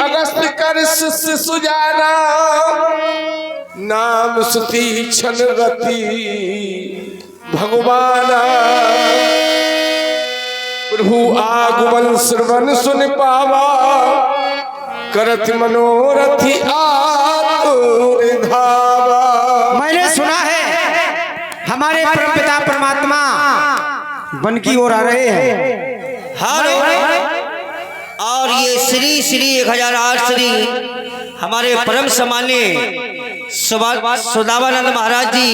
अगस्त कर सुजाना नाम सुती छन गति भगवाना प्रभु आगमन श्रवण सुन पावा करत मनोरथी आतुर धावा। मैंने सुना है हमारे परमपिता परमात्मा वन की ओर आ रहे हैं। हेलो और ये श्री श्री 1008 श्री हमारे परम सम्मान्य सुदामानंद महाराज जी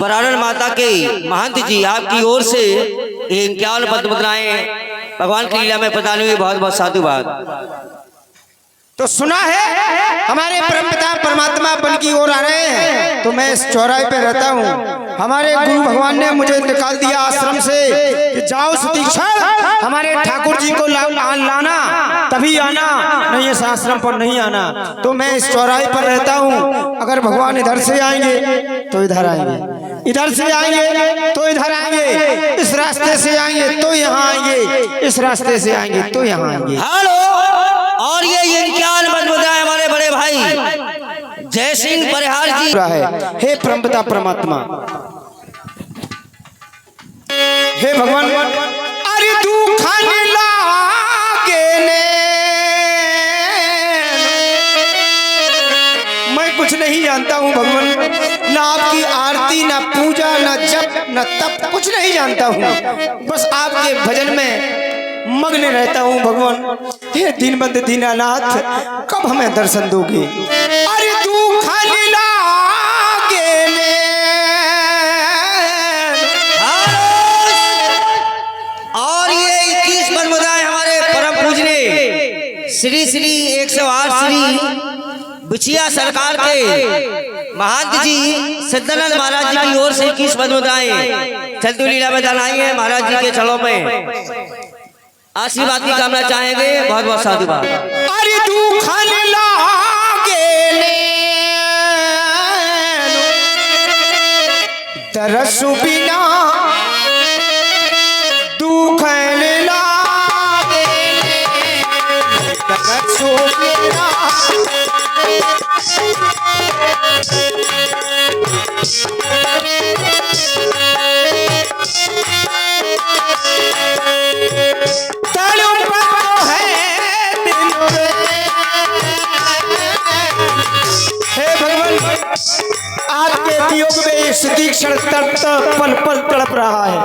बराड़न माता के महंत जी आपकी ओर से 51 पद मुद्राएं भगवान की लीला में प्रदान हुई। बहुत बहुत साधुवाद। तो सुना है हमारे परमपिता परमात्मा वन की ओर आ रहे हैं, तो मैं इस चौराहे पे रहता हूँ। हमारे गुरु भगवान ने मुझे निकाल दिया आश्रम से कि जाओ सुतीक्षण हमारे ठाकुर जी को लाना, तभी आना, नहीं इस आश्रम पर नहीं आना। तो मैं इस चौराहे पर रहता हूँ। अगर भगवान इधर से आएंगे तो इधर आएंगे, इधर से आएंगे तो इधर आएंगे, इस रास्ते से आएंगे तो यहाँ आएंगे, इस रास्ते से आएंगे तो यहाँ आएंगे। हेलो और ये 51 पद मुद्राएं हमारे बड़े भाई जय सिंह परिहार जी है। हे परमपिता परमात्मा, हे भगवान, अरे दुख लागे ने मैं कुछ नहीं जानता हूँ भगवान, ना आपकी आरती, ना पूजा, ना जप, ना तप, कुछ नहीं जानता हूँ। बस आपके भजन में मग्न रहता हूँ भगवान। हे दीनबंधु दीनानाथ, कब हमें दर्शन दोगे? अरे दुख लागे ने। और ये 21 पद मुद्राएं हमारे परम पूजनीय श्री श्री 108 श्री बिछिया सरकार के महंत जी सिद्धानंद महाराज जी की ओर से 21 पद मुद्राएं चलती लीला में दलाई है। महाराज जी के चरणों में आशीर्वाद की कामना चाहेंगे। बहुत बहुत साधुवाद। अरे दुख लागे ने दरसु बिना दुख लागे ने दरसु बिना आपके वियोग में इस तीक्ष्ण तड़प पल पल तड़प रहा है।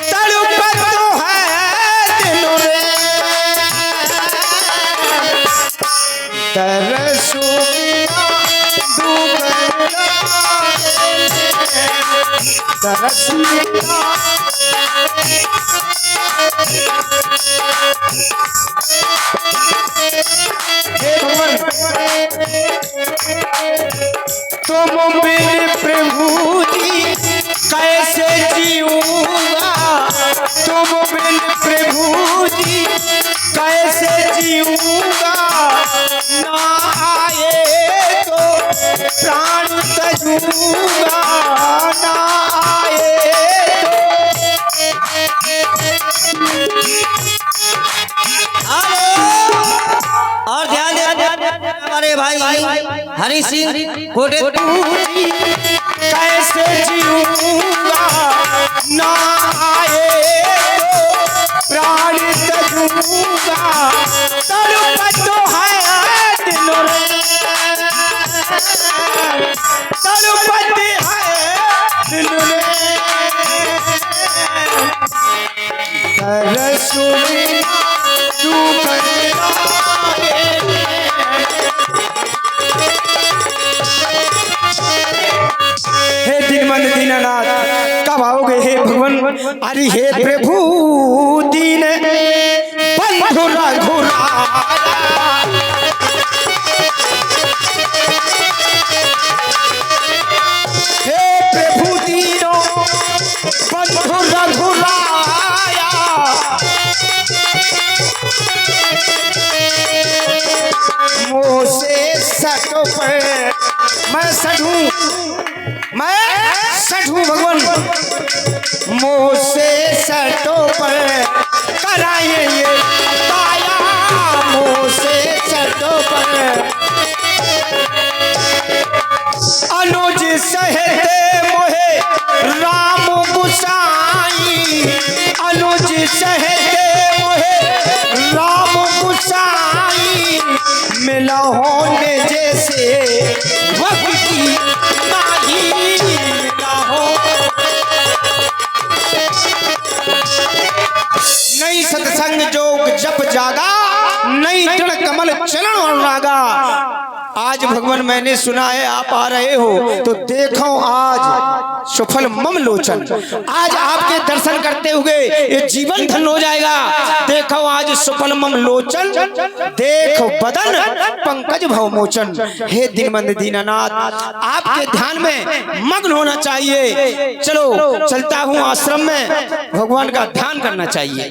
तड़प तो है दिल रे तरसु तरसु हे भगवान, तुम बिन प्रभु जी कैसे जीऊंगा, तुम बिन प्रभु जी कैसे जीऊंगा, ना आए तो प्राण तजूंगा, ना आए और ध्यान दे हमारे भाई हरि सिंह कोटे कैसे जीऊंगा, ना आए तो प्राण तजूंगा, तड़प तो है दिल रे तड़पत है दिल रे तरसु बिना दुख लागे। हे दीनबंधु दीनानाथ, कब आओगे हे भगवान? अरे हे प्रभु दीन बंधु रघुराया, हे प्रभु दीनो बंधु रघुराया, मुँह से सटो पर मैं सठूं भगवान, मुँह से सटो पर कराए ये पाया, मुँह साई मिला होने जैसे भक्ति माही मिला हो। नहीं सत्संग जोग जप जागा, नहीं तृण कमल चलन और लागा। आज भगवान मैंने सुना है आप आ रहे हो, तो देखो आज सफल मम लोचन। आज आपके दर्शन करते हुए ये जीवन धन हो जाएगा। देखो आज सफल मम लोचन, देखो बदन पंकज भव मोचन। हे दीनबंधु दीनानाथ, आपके ध्यान में मग्न होना चाहिए। चलो चलता हूँ आश्रम में, भगवान का ध्यान करना चाहिए।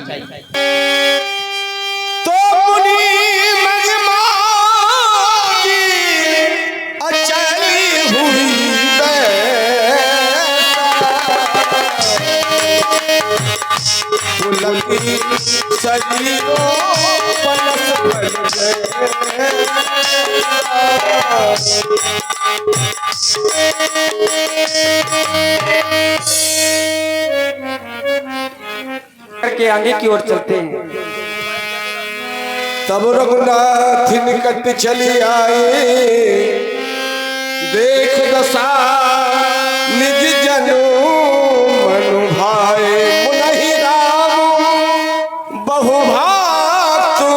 तो मुनि मजमानी अचली हुई तुलसी सजियो पलस पल के आगे की ओर चलते हैं। तब रघुनाथ निकट चली आए, देख दशा निज जनु मनु भाए। मुनहि राम बहु भातु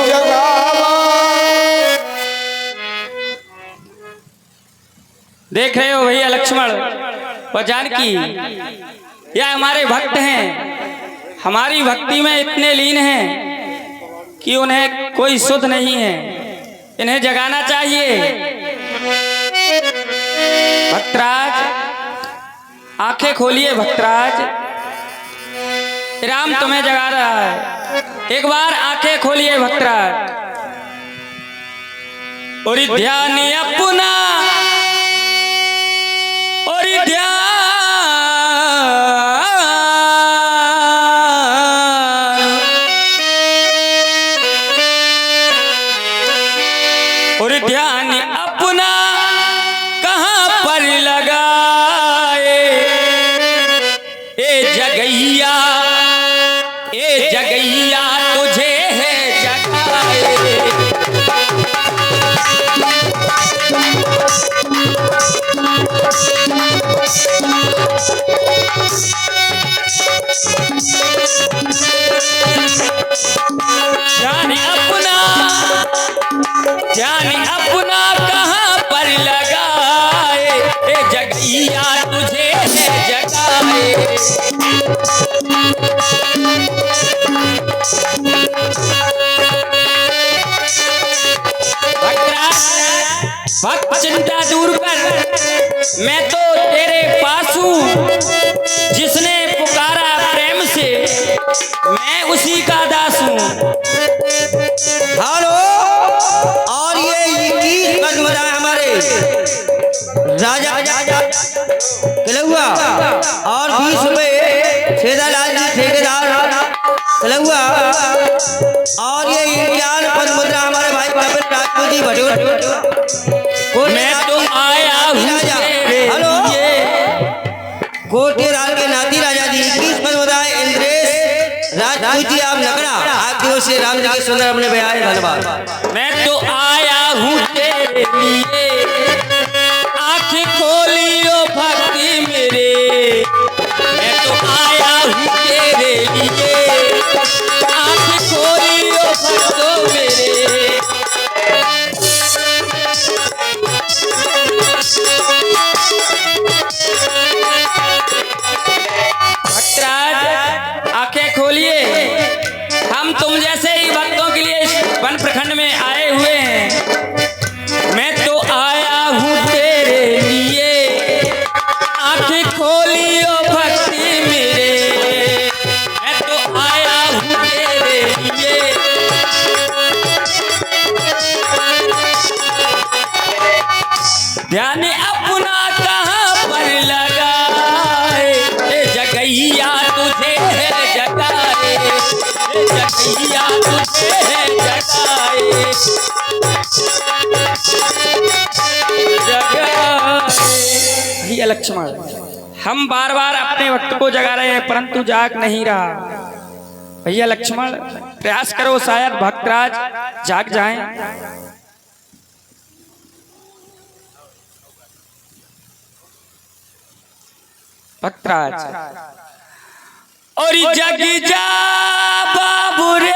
जगावा। देख रहे हो भैया लक्ष्मण और जानकी, यह हमारे भक्त हैं, हमारी भक्ति में इतने लीन हैं कि उन्हें कोई सुध नहीं है। इन्हें जगाना चाहिए। भक्तराज आंखें खोलिए भक्तराज, राम तुम्हें जगा रहा है। एक बार आंखें खोलिए भक्तराज। और ध्यान अपना, और ध्यान ध्यान अपना कहाँ पर लगाए। ए जगैया तुझे है जगाए। ध्यान अपना कहाँ पर लगाए। ए जगैया तुझे है जगाए। भक्त चिंता दूर कर, मैं तो तेरे पास हूँ। जिसने पुकारा प्रेम से, मैं उसी का दास हूँ। हेलो, और ये 21 बजमदार हमारे राजा कलहुआ और 20 रुपए छेदालाल जी ठेकेदार कलहुआ और ये 51 पद्ममुद्रा हमारे भाई कपिल राजपूत जी भटूर। मैं तो आया हूँ तेरे लिए। कोटेराल के नाती राजा जी 21 पद्ममुद्रा इंद्रेश राजपूत जी आप लकड़ा आपकी ओर से राम जी के सुंदर अपने बयान। धन्यवाद। मैं तो आया हूँ तेरे लिए, आँख खोलियो भक्ति मेरे। मैं तो आया हूँ तेरे लिए, आँख खोलियो भक्तों मेरे। भक्तराज आंखें खोलिए, हम तुम जैसे ही भक्तों के लिए वन प्रखंड में आए हुए हैं। मैं तो आया हूँ तेरे लिए, आंखें खोलियो भक्ति मेरे। मैं तो आया हूँ तेरे लिए। ध्यान अपना कहाँ पर लगाए। ए जगैया तुझे है जगाए। ए जगैया तुझे है जगाए। भैया लक्ष्मण, हम बार बार अपने वक्त को जगा रहे हैं, परंतु जाग नहीं रहा। भैया लक्ष्मण, प्रयास करो, शायद भक्तराज जाग जाएं। भक्तराज और जग जा बाबू रे,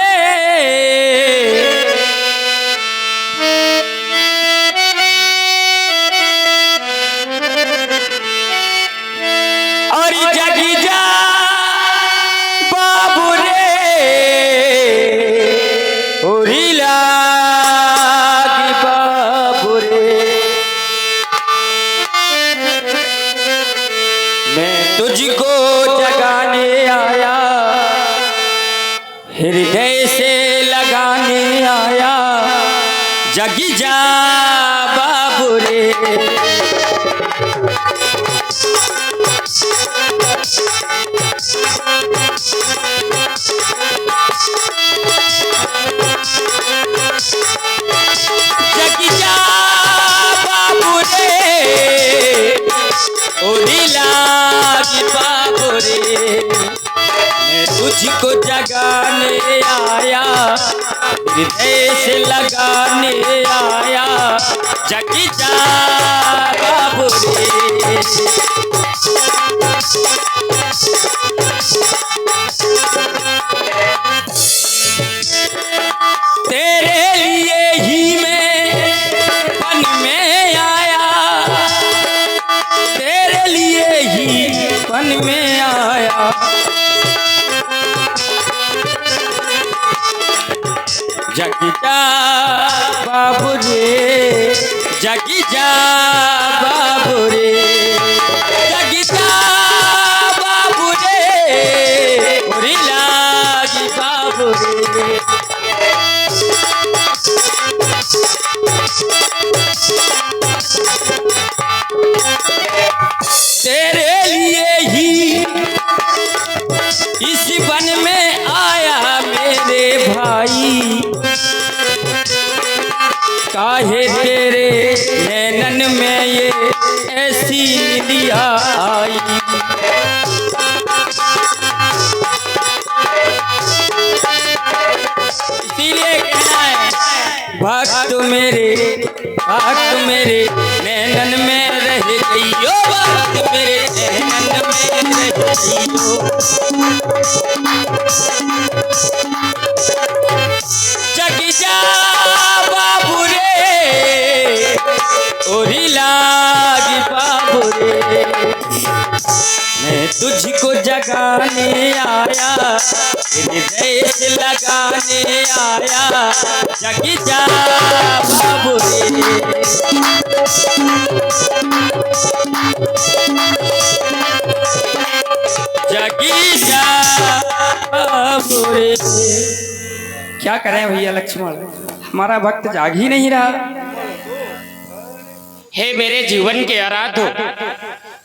और जग जा बाबू रे, होरी लागी बाबू रे, मैं तुझको जगाने आया, हृदय से लगाने आया, जगी जा बाबू रे। जगी जा बाबू रे, होरी लागी बाबू रे, मैं तुझको जगाने आया, हृदय से लगाने आया, जगी जा बाबू रे। तेरे लिए ही मैं वन में आया, तेरे लिए ही वन में आया, जगी जा बाबू रे, जगी जा बाबू रे, जगी जा बाबू रे, होरी लागी बाबू रे। तेरे लिए ही इस वन में आया मेरे भाई, काहे तेरे नैनन में ये ऐसी निदिया आई, इसीलिए कहना है भक्त मेरे नैनन में रह गई, ओ भक्त मेरे नैनन में रह गई। जगी जा बाबू रे, होरी लागी बाबू रे, मैं तुझको जगाने आया, हृदय से लगाने आया, जगी जा बाबू रे। जगी जा बाबू रे। क्या करें भैया लक्ष्मण, हमारा भक्त जाग ही नहीं रहा। हे मेरे जीवन के आराध्य,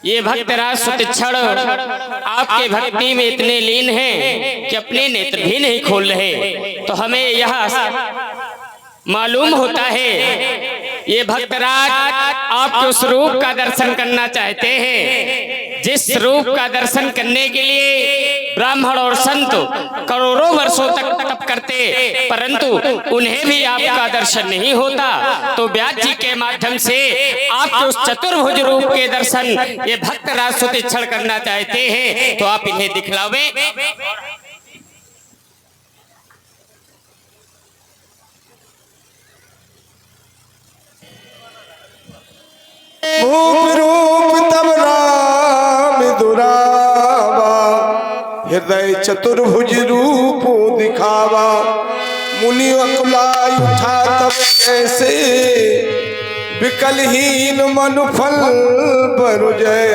ये भक्तराज सुतिक्षण आपके भक्ति में इतने लीन हैं कि अपने नेत्र भी नहीं खोल रहे, तो हमें यह मालूम होता है ये भक्तराज आपके उस रूप का दर्शन करना चाहते हैं, जिस रूप का दर्शन करने के लिए ब्राह्मण और संत करोड़ों वर्षों तक तप करते, परंतु उन्हें भी आपका दर्शन नहीं होता। तो व्यास जी के माध्यम से आपके उस चतुर्भुज रूप के दर्शन ये भक्तराज सुतिक्षण करना चाहते हैं, तो आप इन्हें दिखलावे। भूप रूप तब राम दुरावा, हृदय चतुर्भुज रूप दिखावा, मुनि अकुलाई उठा तब कैसे, विकलहीन मनु फल बरुजय।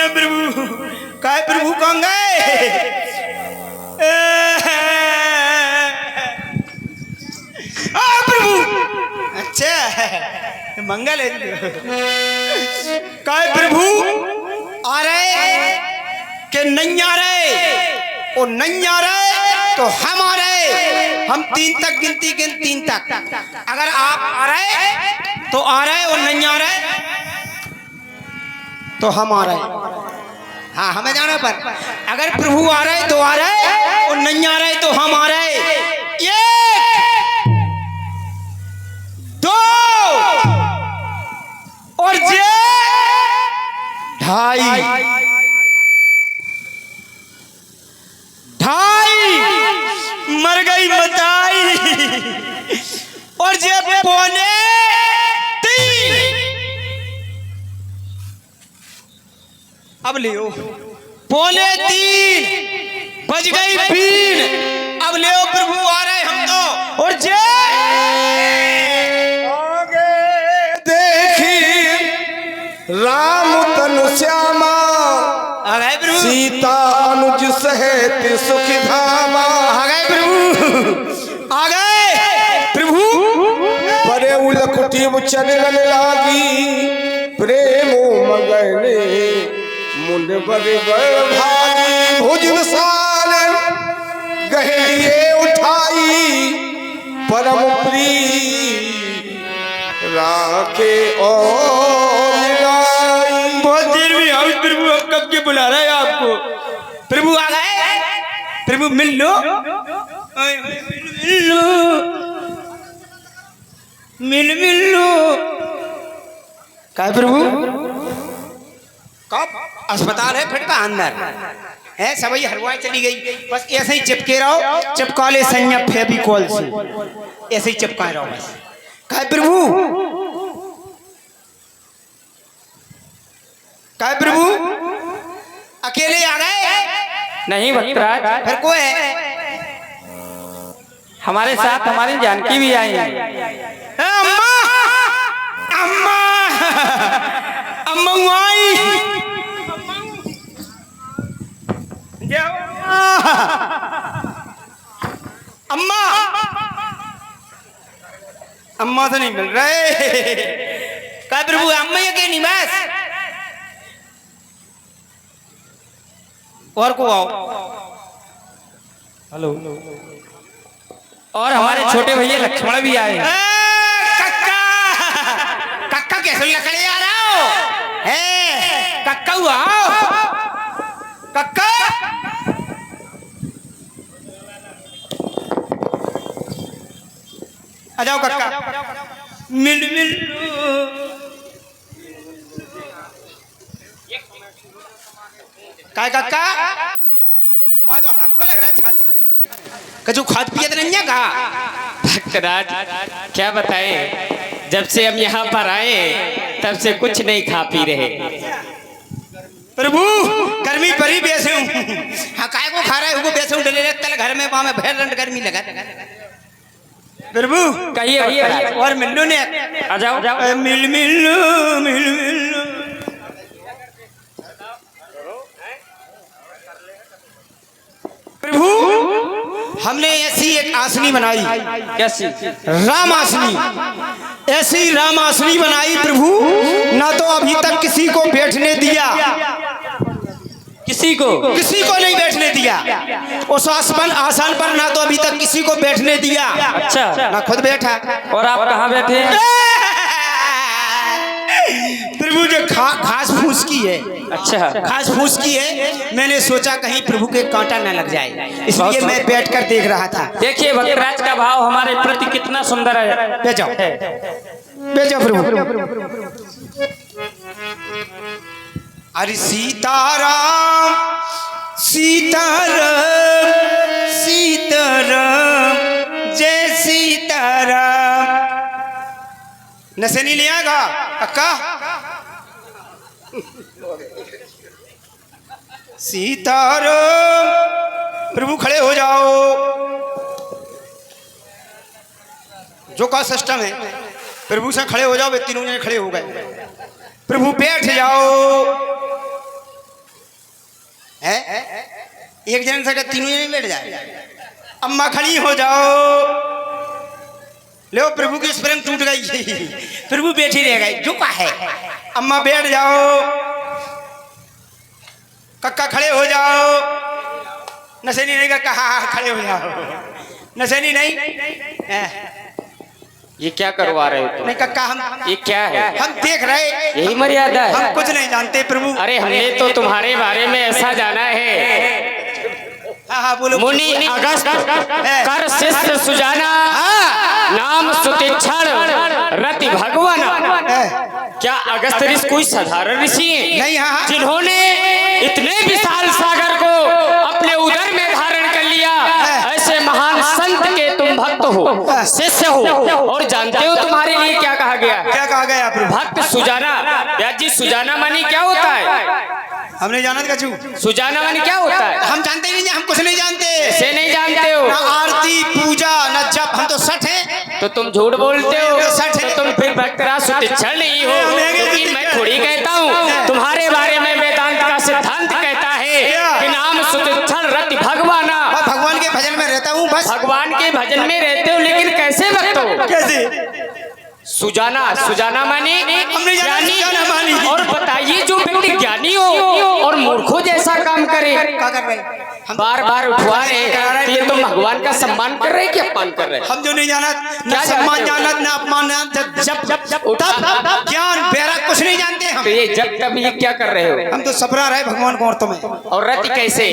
प्रभु काय प्रभु कौन गए? प्रभु अच्छा मंगल है काय प्रभु आ रहे कि नहीं आ रहे? और नहीं आ रहे तो हम आ रहे, हम 3 तक गिनती 3 तक, अगर आप आ रहे तो आ रहे और नहीं आ रहे तो हम आ रहे। हाँ हमें जाना, पर अगर प्रभु आ रहे तो आ रहे और नहीं आ रहे तो हम आ रहे। एक, दो और जे ढाई, मर गई मताई और जे पौने 3। अब लियो पौने 3 बज गई 3। अब लियो प्रभु आ रहे हम तो। और जे आगे देखी राम तन श्यामा, आ गए प्रभु, सीता अनुज सहित सुख धामा। आ गए प्रभु, आ गए प्रभु। परे उलकुटी चलन लागी, प्रेम मगने मुंड बर भागी। भुजन साल गहरिए उठाई, परम प्रिय राखे और मिलाई। बहुत देर में आओ प्रभु, अब कब के बुला रहा है आपको। प्रभु आ गए, प्रभु मिल लो, मिल लो, मिल लो। क्या प्रभु, कब अस्पताल है फिर का अंदर है, सभी हरवाई चली गई। बस ऐसे ही चिपके रहो, चिपका ले संयम फेविकॉल से, ऐसे ही चिपकाए रहो बस। क्या प्रभु, क्या प्रभु अकेले आ गए? नहीं भक्तराज, फिर कोई है? हमारे साथ हमारी जानकी भी आई है। अम्मा, अम्मा, अम्मा आई। अम्मा, अम्मा तो नहीं मिल रहे। क्या प्रभु अम्मा ये के निवास और को आओ। हेलो, और हमारे छोटे भैया लक्ष्मण भी आए। कक्का, कक्का कैसे लकड़े आ रहा हो? है कक्का हुआ, कक्का आ जाओ कक्का, मिल मिल। काय कक्का तुम्हारा तो हक लग रहा है छाती में, कजू खाद पियत नहीं है कहा? भक्तराज क्या बताएं, जब से हम यहाँ पर आए तब से कुछ नहीं खा पी रहे। प्रभु गर्मी परी बेसे हूँ। हाँ काय को खा रहे हो? बेसे हूँ डले तल घर में, वहां में भैर रंड गर्मी लगा। प्रभु कहिए और मिल्लू ने आ जाओ, मिल मिल्लू, मिल मिल्लू। प्रभु हमने ऐसी एक आसनी बनाई, कैसी? राम आसनी, ऐसी राम आसनी बनाई प्रभु, ना तो अभी तक किसी को बैठने दिया, किसी को नहीं बैठने दिया उस आसन पर, ना तो अभी तक किसी को बैठने दिया। अच्छा, ना खुद बैठा। और आप कहाँ बैठे हैं? प्रभु जो घास फूस की है, अच्छा, घास फूस की है, मैंने सोचा कहीं प्रभु के कांटा न लग जाए, इसलिए मैं बैठकर देख रहा था। देखिए भक्तराज का भाव हमारे प्रति कितना सुंदर है। बेचो बेचो प्रभु। अरे सीताराम सीताराम सीताराम जय सीताराम। नशे नहीं लिया गा अक्का? सीताराम। प्रभु खड़े हो जाओ, जो का सिस्टम है प्रभु से खड़े हो जाओ। वे तीनों जने खड़े हो गए। प्रभु बैठ जाओ। है एक जन से तीनों जने बैठ जाए। अम्मा खड़ी हो जाओ। लो प्रभु की स्प्रिंग टूट गई। प्रभु बैठी रह गए। जो का है अम्मा बैठ जाओ। कक्का खड़े हो जाओ। नशेनी नहीं कक्का, हाँ खड़े हो जाओ। नशेनी नहीं ये क्या करवा रहे हो तुम? नहीं कक्का, हम ये क्या है? हम देख रहे, यही मर्यादा है? हम कुछ नहीं जानते प्रभु। अरे हमने तो तुम्हारे बारे में ऐसा जाना है, हाँ हाँ बोलो। मुनि अगस्त कर शिष्य सुजाना, नाम सुतीक्षण रति भगवान। क्या अगस्त ऋषि कोई साधारण ऋषि है? नहीं, हाँ। जिन्होंने इतने विशाल सागर को अपने उदर में धारण कर लिया, ऐसे महान संत के तुम भक्त हो, शिष्य हो, और जानते हो तुम्हारे लिए क्या कहा गया? क्या कहा गया प्रभु? भक्त सुजाना। व्यास जी, सुजाना मानी क्या होता है? हमने जाना कछु। सुजाना मानी क्या होता है? हम जानते ही नहीं, हम कुछ नहीं जानते। ऐसे नहीं जानते हो? ना आरती पूजा न जप, हम तो सठ है। तो तुम झूठ बोलते हो, सच है। तो तुम फिर भक्तराज सुतीक्षण नहीं हो, क्योंकि मैं थोड़ी कहता हूँ, तुम्हारे बारे में वेदांत का सिद्धांत कहता है कि नाम सुतीक्षण रति भगवाना। भगवान के भजन में रहता हूँ बस। भगवान के भजन में रहते हो, लेकिन कैसे भक्त हो? कैसे? सुजाना, सुजाना मानी हमने जाना सुजाना मानी। और बताइए, जो व्यक्ति ज्ञानी हो और मूर्खों जैसा काम करे, क्या कर रहे? हम बार बार उठवा रहे हैं, तो ये तुम भगवान का सम्मान कर रहे हैं कि अपमान कर रहे हैं? हम जो नहीं जाना, क्या ना सम्मान जानते हो? जाना, ना अपमान, ना जब उठा ज्ञान वैराग कुछ नहीं जानते हम। तो ये जब तब ये क्या कर रहे हो? हम तो सबरा रहे भगवान को औरतों में। और रति कैसे?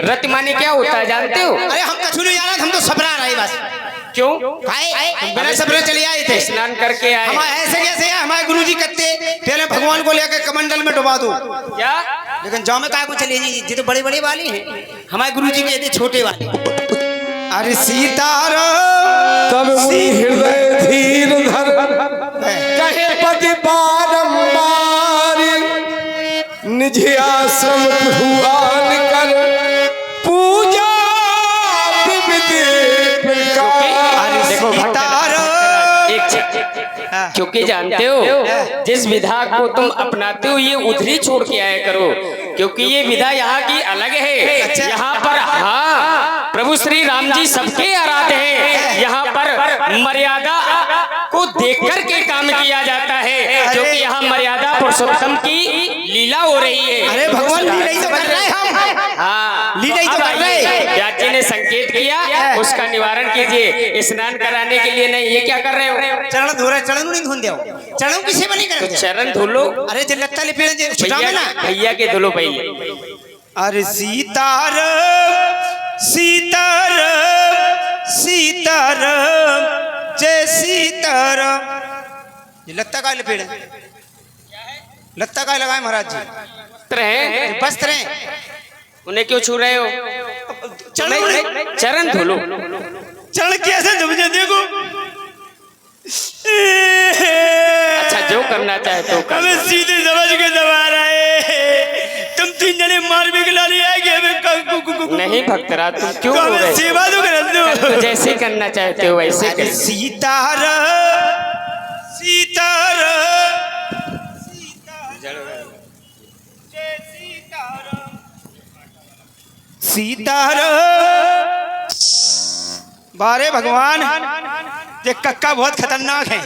रति माने क्या होता है जानते हो? अरे हम कछु नहीं जाना, हम तो सबरा रहे बस। क्यों? बिना सबरे चले आए थे, स्नान करके आए। हम ऐसे कैसे है? हमारे गुरुजी कहते पहले भगवान को लेकर कमंडल में डुबा दो। क्या? लेकिन जाओ में काय को चले जी, ये तो बड़े बड़े वाले हैं। हमारे गुरुजी कहते छोटे वाले। अरे सीताराम तब मुनि हृदय धीर धर कहे पति बारंबार, निज आश्रम भुआन कर पूजा देखो क्योंकि जानते हो, जिस विधा को तुम अपनाते हो ये उधरी छोड़ के आया करो, क्योंकि ये विधा यहाँ की अलग है। यहाँ पर हाँ प्रभु श्री राम जी सबके आराध्य हैं। यहाँ पर मर्यादा को देख कर के काम किया जाता है, क्योंकि यहाँ मर्यादा पुरुषोत्तम की लीला हो रही है। अरे भगवान लीला ही तो कर रहे हैं हम। हाँ, लीला ही तो कर रहे हैं। व्यास जी ने संकेत किया, उसका निवारण कीजिए। स्नान कराने के लिए नहीं, ये क्या कर रहे हो? चरण धो रहे, चरण नहीं धोन दो। चरण किसे बनी कर? तो चरण धुलो। अरे जे लत्ता लिपेड़ जे छुटा में ना, भैया के धुलो पहले। अरे सीताराम सीताराम सीताराम जय सीताराम। ये लत्ता का लिपेड़, लत्ता का लगाए महाराज जी। वस्त्र हैं, उन्हें क्यों छू रहे हो? चरण धुलो। चरण कैसे धुलते देखो। अच्छा, जो करना चाहे तो कर। हमें सीधे समझ के दबा रहे, तुम तीन जने मार भी गिला लिया नहीं भक्तराज, तुम क्यों हो रहे? सेवा तो कर दो, जैसे करना चाहते हो वैसे कर। सीताराम सीताराम सीताराम। बारे भगवान, ये कक्का बहुत खतरनाक है।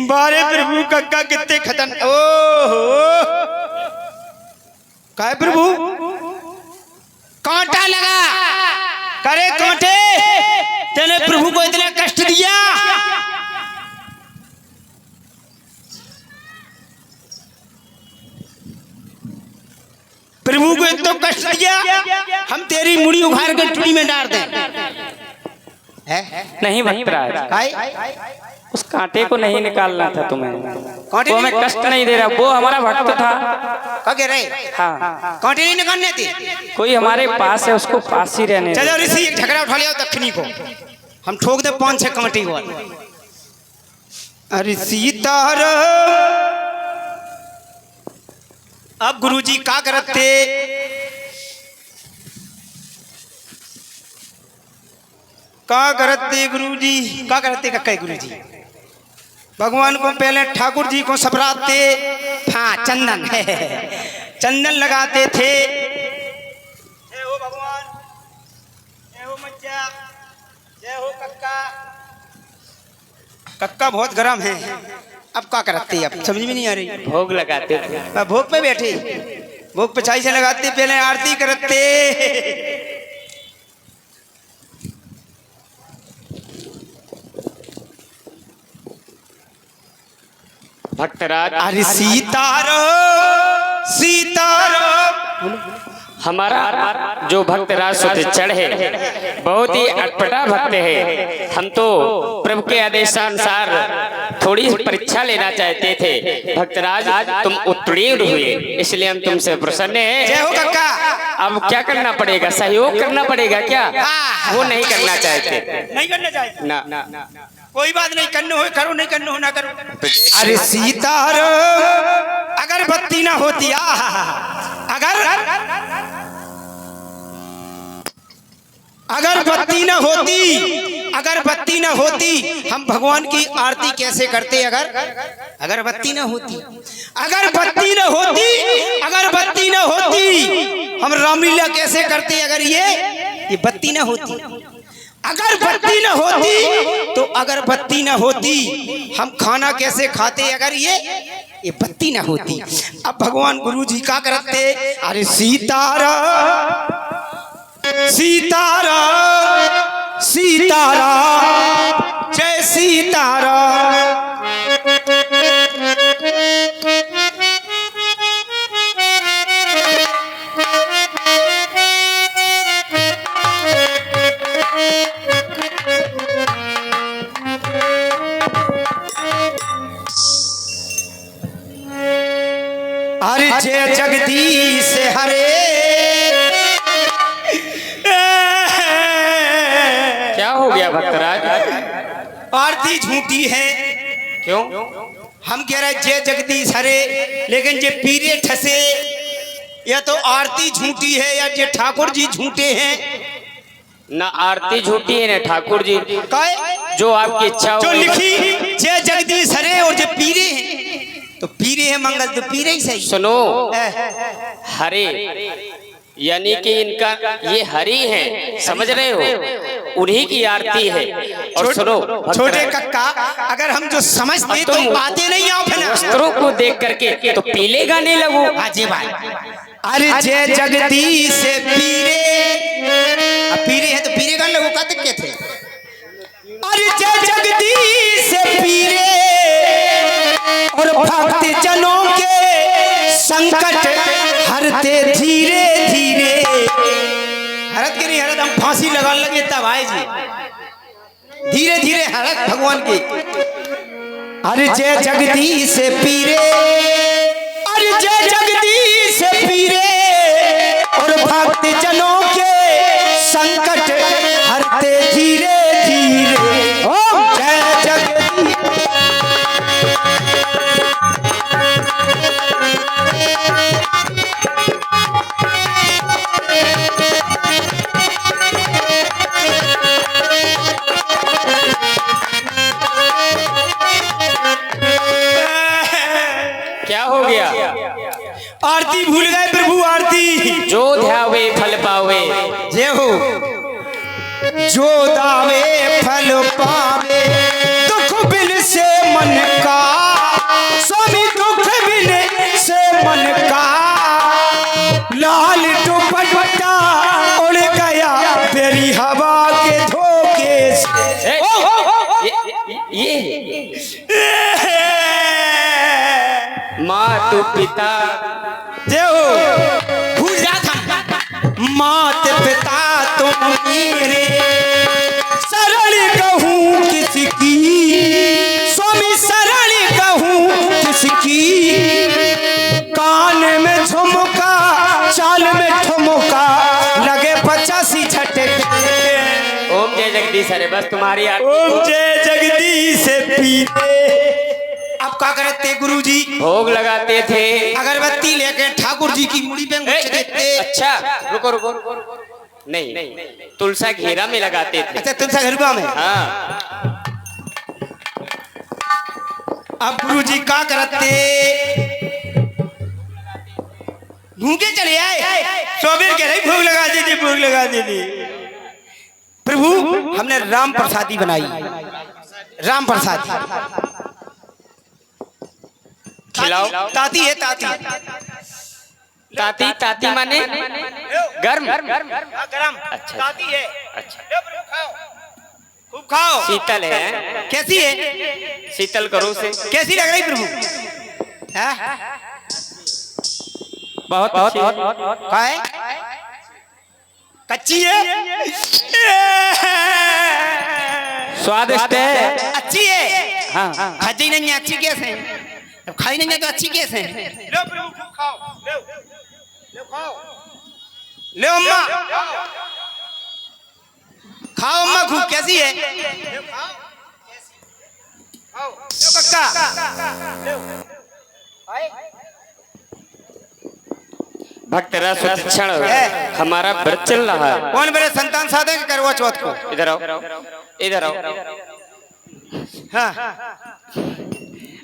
बारे प्रभु कक्का कितने खतरनाक। ओहो, काय प्रभु कांटा लगा करे, कांटे तेने प्रभु को इतना कष्ट दिया। प्रभु को इतना कष्ट दिया, हम तेरी मुड़ी उखाड़ कर टुड़ी में डाल दें? नहीं भक्तराज, उस कांटे को नहीं निकालना था तुम्हें। वो हमें कष्ट नहीं दे रहा, वो हमारा भक्त था। क्या कह रहे? हाँ, कांटे नहीं निकालने थे। कोई हमारे पास है, उसको पास ही रहने दो। चलो ऋषि, एक झगड़ा उठा लिया दक्षिणी को, हम ठोक दे 5-6 कांटे को। अरे सीताराम। अब गुरुजी क्या करते? क्या करते गुरुजी? क्या करते कक्का गुरुजी? भगवान को पहले ठाकुर जी को सपराते, हाँ चंदन चंदन लगाते थे। जय हो भगवान, जय हो मज्जा, जय हो कक्का। कक्का बहुत गरम है। अब क्या करते? अब समझ में नहीं आ रही। भोग लगाते थे। भोग पे बैठे, भोग पे छाई से लगाते, पहले आरती करते। भक्तराज अरे सीताराम सीताराम। हमारा जो भक्तराज सुतिचड़ है बहुत ही अटपटा भक्त है। हम तो प्रभु के आदेशानुसार थोड़ी परीक्षा लेना चाहते थे। भक्तराज तुम उत्तीर्ण हुए, इसलिए हम तुमसे प्रसन्न हैं। जय हो काका। अब क्या करना पड़ेगा? सहयोग करना पड़ेगा क्या? वो नहीं करना चाहते। नहीं करना चाहते ना कोई बात नहीं, करने हो करो, नहीं करने हो ना करो। अरे सीताराम अगर बत्ती ना होती अगर बत्ती ना होती, अगर बत्ती ना होती हम भगवान की आरती कैसे करते? अगर बत्ती ना होती, अगर बत्ती ना होती, अगर बत्ती ना होती हम रामलीला कैसे करते? अगर ये बत्ती ना होती, अगर बत्ती न होती तो अगर बत्ती न होती हम खाना कैसे खाते? अगर ये बत्ती न होती। अब भगवान गुरु जी क्या करते? अरे सीताराम सीताराम सीताराम जय सीताराम। अरे जय जगदीश हरे। क्या हो गया भक्तराज? आरती झूठी है। क्यों? हम कह रहे जय जगदीश हरे, लेकिन जे पीरे ठसे या तो आरती झूठी है या जे ठाकुर जी झूठे हैं। ना आरती झूठी है ना ठाकुर जी। काय जो आपकी इच्छा हो। जो लिखी जय जगदीश हरे और जो पीरे हैं तो पीरे है मंगल तो पीरे ही सही। सुनो, हरे यानी कि इनका ये हरि है, समझ रहे हो? उन्हीं की आरती है। और सुनो छोटे कक्का, अगर हम जो समझते तो बातें नहीं आओ फिर वस्त्रों को देख करके तो पीले गाने लगो। अजय भाई अरे जय जगदीश पीरे, अब पीरे है तो पीरे गाने लगो। कहते क्या थे? अरे जय जगदीश पीरे और भक्त जनों के संकट हरते धीरे धीरे। हरत के नहीं हरत, हम फांसी लगाने लगे तब आए जी। धीरे धीरे हरत भगवान की। अरे जय जगदीश पीरे, अरे जय जगदीश पीरे और भक्त जनों के संकट हरते धीरे धीरे। ओम जय जगदीश। क्या हो गया? आरती भूल गए प्रभु, आरती। जो ध्यावे फल पावे। जय हो। जो दावे फल पावे दुख बिन से मन का, स्वामी दुख बिन से मन का। लाल दुपट्टा उड़ गया तेरी हवा के धोखे से। ये मातु पिता देव भूल जा था। मात पिता तुम मेरे सरल कहूँ किसकी, स्वामी सरल कहूँ किसकी। कान में झुमका चाल में ठुमका लगे 85 झटके। ओम जय जगदीश हरे, बस तुम्हारी आरती। ओम जय जगदीश पीरे। अब क्या करते गुरु जी? भोग लगाते थे। अगरबत्ती लेके ठाकुर जी की मुड़ी पे मुछ देते। अच्छा रुको रुको रुको। नहीं, तुलसा घेरा में लगाते थे। अच्छा तुलसा घेरा में। हाँ। अब गुरु जी क्या करते? भूखे चले आए, सोबेर कह रहे भोग लगा दीजिए, भोग लगा दीजिए। प्रभु हमने राम प्रसादी बनाई, राम प्रसादी। खिलाओ। ताती है ताती। ताती ताती माने गर्म। गरम अच्छा। ताती है। अच्छा। खूब खाओ। शीतल है। कैसी है? शीतल करो से। कैसी लग रही प्रभु? बहुत बहुत का है कच्ची है स्वादिष्ट है। अच्छी है हाँ खाई नहीं है अच्छी कैसे अब खाई नहीं है तो अच्छी कैसे लो प्रभु खूब खाओ ले खाओ ले अम्मा खाओ अम्मा खूब कैसी है खाओ लो कक्का भक्त रस क्षण हमारा व्रत चल रहा है। कौन बड़े संतान साधे करवा चौथ को इधर आओ इधर आओ। हाँ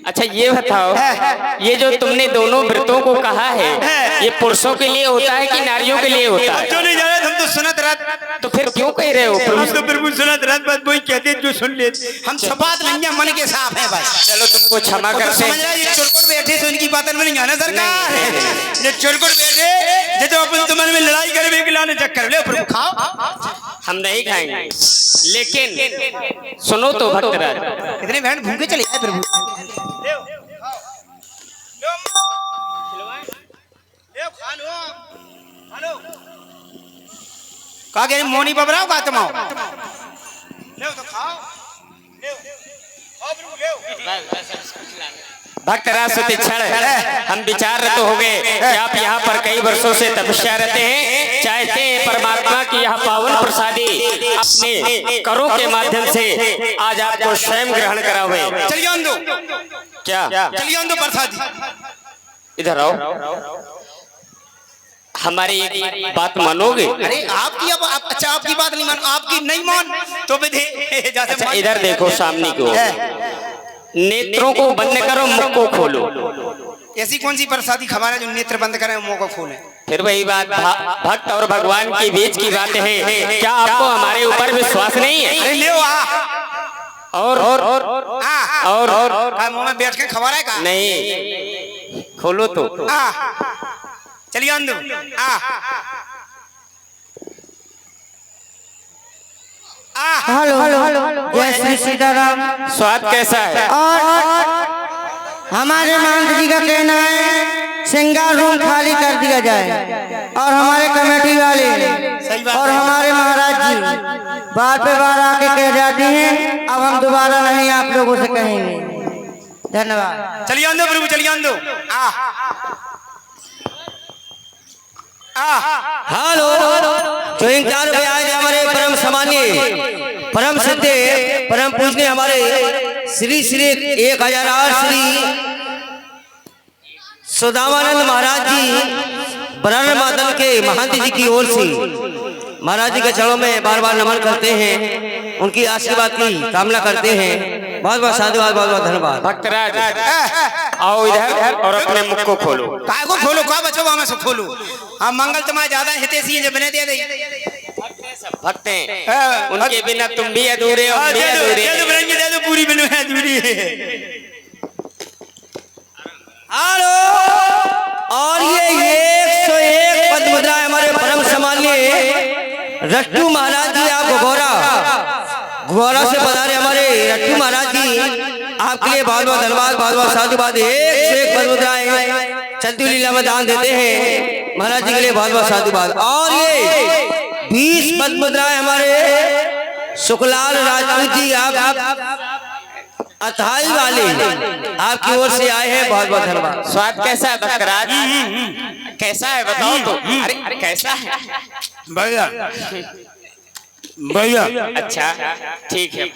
अच्छा ये बताओ, ये जो तुमने दोनों व्रतों को कहा है ये पुरुषों के लिए होता है कि नारियों के लिए होता है? जो नहीं जा रहे हम तो सुनत रात तो फिर क्यों कह रहे हो? हम तो प्रभु सुनत रात बात वही कहते जो सुन ले हम छपात नहीं है मन के साफ है भाई। चलो तुमको क्षमा तो करते समझ रहा ये चुरकुट बैठे तो इनकी बात में नहीं आना सरकार ये चुरकुट बैठे ये तो अपन तो मन में लड़ाई करे के लाने चक्कर ले प्रभु खाओ हम नहीं खाएंगे, लेकिन सुनो तो भक्तराज, इतने बहन भूखे चले आए प्रभु कहा कि मोनी बबराओ का तुम भक्तराज सतीक्षण हम विचाररत हो गए कि आप यहाँ पर कई वर्षों से तपस्या रहते हैं, चाहते हैं परमात्मा की यह पावन प्रसादी अपने करों के माध्यम से आज आपको स्वयं ग्रहण करावे। चलिए अंदो क्या चलिए अंदो प्रसादी इधर आओ, हमारी एक बात मानोगे? अरे आपकी अब अच्छा आपकी बात नहीं मान आपकी नहीं मान तो विधि अच्छा इधर देखो सामने को, नेत्रों को बंद करो मुख को खोलो। ऐसी कौन सी प्रसादी खबर है जो नेत्र बंद करें मुंह को खोले? फिर वही बात भक्त और भगवान के बीच की बात है। क्या आपको हमारे ऊपर विश्वास नहीं है? अरे ले आ और मुंह में बैठ के खबर है का नहीं खोलो तो चलिए अंदर हेलो जय श्री सीताराम। स्वाद कैसा है? और हमारे महंत जी का कहना है श्रृंगार रूम खाली कर दिया जाए और हमारे कमेटी वाले और हमारे महाराज जी बार पे बार आके कह जाती हैं, अब हम दोबारा नहीं आप लोगों से कहेंगे। धन्यवाद। चलिए अंदर प्रभु चलिए अंदर हेलो जो इन 4 रुपये आए थे हमारे परम सम्मान्य परम सिद्ध परम पूजनीय हमारे श्री श्री 1008 श्री सुदामानंद महाराज जी ब्रह्म मादल के महंत जी की ओर से महाराज जी के चरणों में बार बार नमन करते हैं, उनकी आशीर्वाद की कामना करते हैं। बहुत बहुत साधुवाद, बहुत बहुत धन्यवाद। भक्तराज आओ इधर और अपने मुख को खोलो। काय को खोलो का बचो मैं से खोलू हम मंगल तुम्हारे ज्यादा हितेशी है बने दे दे भक्त हैं उनके बिना तुम भी अधूरे हो, हम भी अधूरे हैं। दे दो पूरी बिनु है अधूरी हेलो और ये 101 पद मुद्रा हमारे परम सम्मान्य रट्टू महाराज जी आप घोरा से पधारे हमारे रट्टू महाराज जी आपके लिए बहुत बहुत धन्यवाद, बहुत बहुत साधुवाद। 101 पद मुद्राएं चलती लीला में दान देते हैं महाराज जी के लिए बहुत बहुत साधुवाद। और ये 20 पद मुद्राएं हमारे सुखलाल राजपूत जी आप अथाई वाले आपकी ओर से आए हैं, बहुत बहुत धन्यवाद। स्वाद कैसा है भक्तराज? कैसा है बताओ तो। अरे कैसा है भैया भैया? अच्छा ठीक है।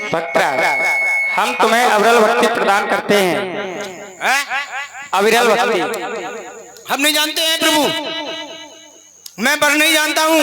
भक्तराज हम तुम्हें अविरल भक्ति प्रदान करते हैं। अविरल भक्ति हम नहीं जानते हैं प्रभु, मैं पर नहीं जानता हूँ